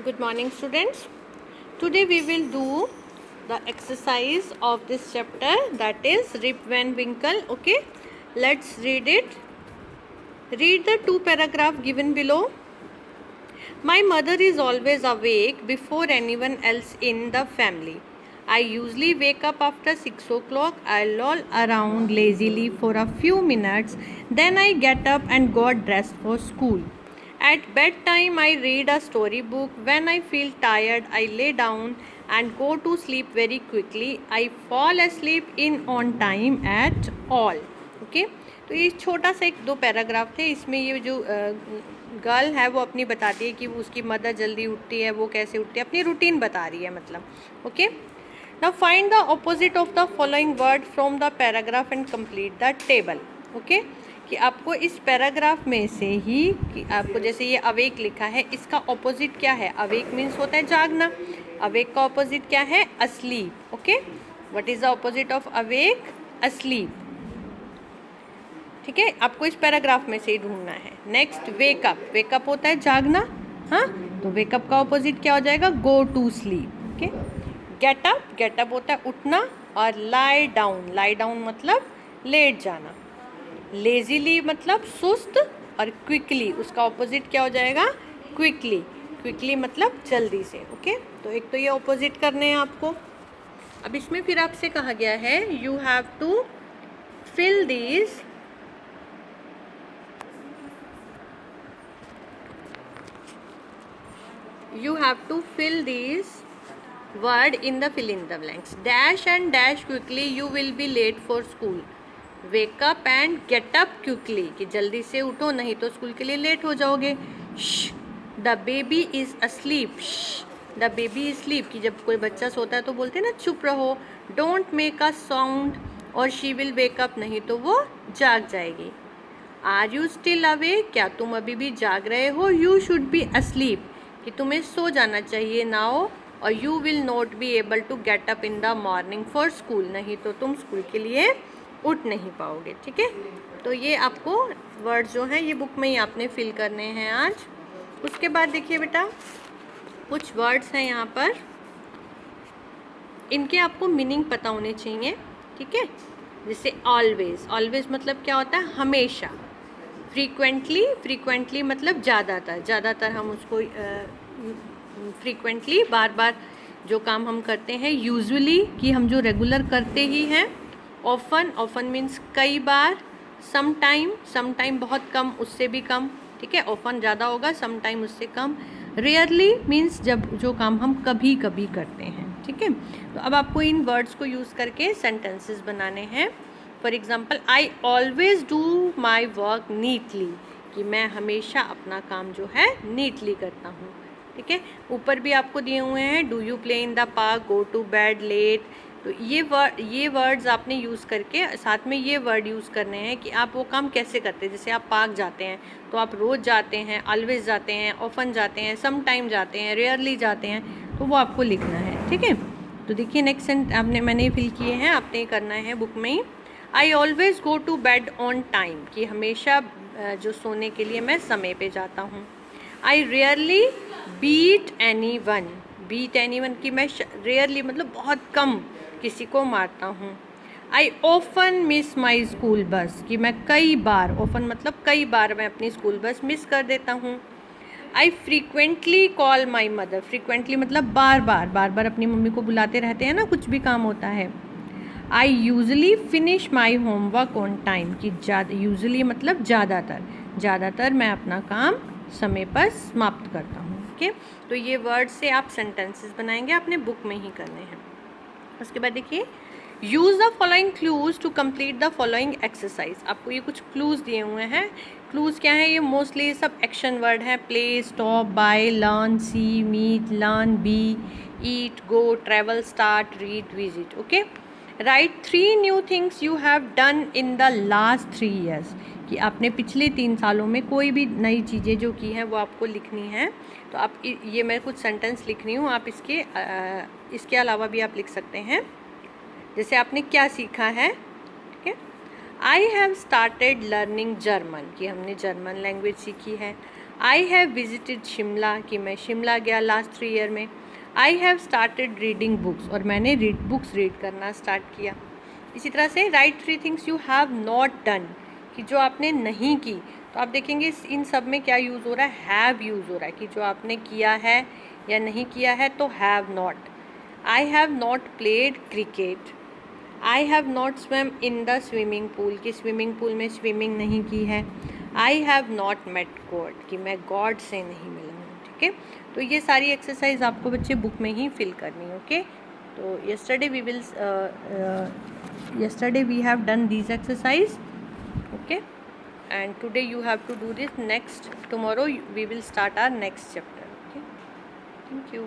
Good morning, students. Today we will do the exercise of this chapter, that is Rip Van Winkle. Okay, let's read it. Read the two paragraphs given below. My mother is always awake before anyone else in the family. I usually wake up after 6 o'clock. I loll around lazily for a few minutes. Then I get up and got dressed for school. At bedtime, I read a storybook. When I feel tired, I lay down and go to sleep very quickly. I fall asleep in on time at all. Okay? तो ये छोटा सा एक दो paragraph थे. इसमें ये जो गर्ल है वो अपनी बताती है कि वो उसकी मदर जल्दी उठती है, वो कैसे उठती है, अपनी रूटीन बता रही है मतलब. Okay, now find the opposite of the following word from the paragraph and complete the table. Okay, कि आपको इस पैराग्राफ में से ही कि आपको जैसे ये अवेक लिखा है, इसका ऑपोजिट क्या है. अवेक मीन्स होता है जागना. अवेक का ऑपोजिट क्या है? Asleep. Okay, what is the opposite of awake? Asleep. ठीक है, आपको इस पैराग्राफ में से ही ढूंढना है. Next, wake up. वेकअप होता है जागना. हाँ, तो वेकअप का ऑपोजिट क्या हो जाएगा? Go to sleep. Okay, get up. Get up होता है उठना. और लाई डाउन. लाई डाउन मतलब लेट जाना. लेजीली मतलब सुस्त. और क्विकली, उसका ऑपोजिट क्या हो जाएगा? क्विकली. क्विकली मतलब जल्दी से. ओके, तो एक तो ये ऑपोजिट करने हैं आपको. अब इसमें फिर आपसे कहा गया है you have to fill these you have to fill these word in the fill in the blanks. Dash and dash quickly, you will be late for school. Wake up and get up quickly, कि जल्दी से उठो नहीं तो school के लिए late हो जाओगे. Shh, the baby is asleep. Shh, the baby is asleep, कि जब कोई बच्चा सोता है तो बोलते हैं ना चुप रहो. Don't make a sound और she will wake up, नहीं तो वो जाग जाएगी. Are you still awake, क्या तुम अभी भी जाग रहे हो? You should be asleep, कि तुम्हें सो जाना चाहिए नाउ. और you will not be able to get up in the morning for school, नहीं तो तुम स्कूल के लिए उठ नहीं पाओगे. ठीक है, तो ये आपको वर्ड जो हैं ये बुक में ही आपने फिल करने हैं आज. उसके बाद देखिए बेटा, कुछ वर्ड्स हैं यहाँ पर, इनके आपको मीनिंग पता होने चाहिए. ठीक है, जैसे ऑलवेज. ऑलवेज मतलब क्या होता है? हमेशा. फ्रीक्वेंटली. फ्रीक्वेंटली मतलब ज़्यादातर. ज़्यादातर हम उसको फ्रीक्वेंटली बार बार जो काम हम करते हैं. यूजुअली कि हम जो रेगुलर करते ही हैं. ऑफन. ऑफन मीन्स कई बार. Some time. सम टाइम बहुत कम, उससे भी कम. ठीक है, ऑफन ज़्यादा होगा, सम टाइम उससे कम. रेयरली मीन्स जब जो काम हम कभी कभी करते हैं. ठीक है, तो अब आपको इन वर्ड्स को यूज़ करके सेंटेंसेस बनाने हैं. For example, I always do my work neatly, कि मैं हमेशा अपना काम जो है नीटली करता हूँ. ठीक है, ऊपर भी आपको दिए हुए हैं. Do you play in the park, go to bed late. तो ये वर्ड्स आपने यूज़ करके साथ में ये वर्ड यूज़ करने हैं कि आप वो काम कैसे करते हैं. जैसे आप पार्क जाते हैं तो आप रोज़ जाते हैं, ऑलवेज जाते हैं, ऑफन जाते हैं, सम टाइम जाते हैं, रेयरली जाते हैं, तो वो आपको लिखना है. ठीक है, तो देखिए नेक्स्ट मैंने फिल किए हैं, आपने ये करना है बुक में ही. I always go to bed on time, कि हमेशा जो सोने के लिए मैं समय पे जाता हूँ. I rarely beat anyone. Beat anyone कि मैं रेयरली मतलब बहुत कम किसी को मारता हूँ. I often miss my school bus, कि मैं कई बार. ऑफन मतलब कई बार मैं अपनी स्कूल बस मिस कर देता हूँ. I frequently call my mother. Frequently मतलब बार बार अपनी मम्मी को बुलाते रहते हैं ना, कुछ भी काम होता है. I usually finish my homework on time, कि यूजली मतलब ज़्यादातर मैं अपना काम समय पर समाप्त करता हूँ. ओके, तो ये वर्ड से आप सेंटेंसेस बनाएंगे, आपने बुक में ही करने हैं. उसके बाद देखिए, use the following clues to complete the following exercise. आपको ये कुछ क्लूज दिए हुए हैं. क्लूज क्या है? ये मोस्टली सब एक्शन वर्ड हैं. Play, stop, buy, learn, see, meet, learn, be, eat, go, travel, start, read, visit. Okay, right 3 new things you have done in the last 3 years, कि आपने पिछले 3 सालों में कोई भी नई चीज़ें जो की हैं वो आपको लिखनी हैं. तो आप ये मैं कुछ सेंटेंस लिख रही हूँ, आप इसके अलावा भी आप लिख सकते हैं. जैसे आपने क्या सीखा है. ठीक है, I have started learning German, कि हमने जर्मन लैंग्वेज सीखी है. आई हैव विजिटेड शिमला, कि मैं शिमला गया लास्ट 3 ईयर में। I have started reading books, और मैंने बुक्स रीड करना स्टार्ट किया। इसी तरह से right 3 things you have not done, कि जो आपने नहीं की। तो आप देखेंगे इन सब में क्या यूज़ हो रहा है, हैव यूज़ हो रहा है, कि जो आपने किया है या नहीं किया है, तो have not. I have not played cricket. I have not swim in the swimming pool, कि स्विमिंग पूल में स्विमिंग नहीं की है। I have not met God, कि मैं गॉड से नहीं मिला हूँ। ठीक है, तो ये सारी एक्सरसाइज आपको बच्चे बुक में ही फिल करनी है। ओके, तो yesterday we have done these exercise. Okay, and today you have to do this. Next tomorrow we will start our next chapter. Okay, thank you.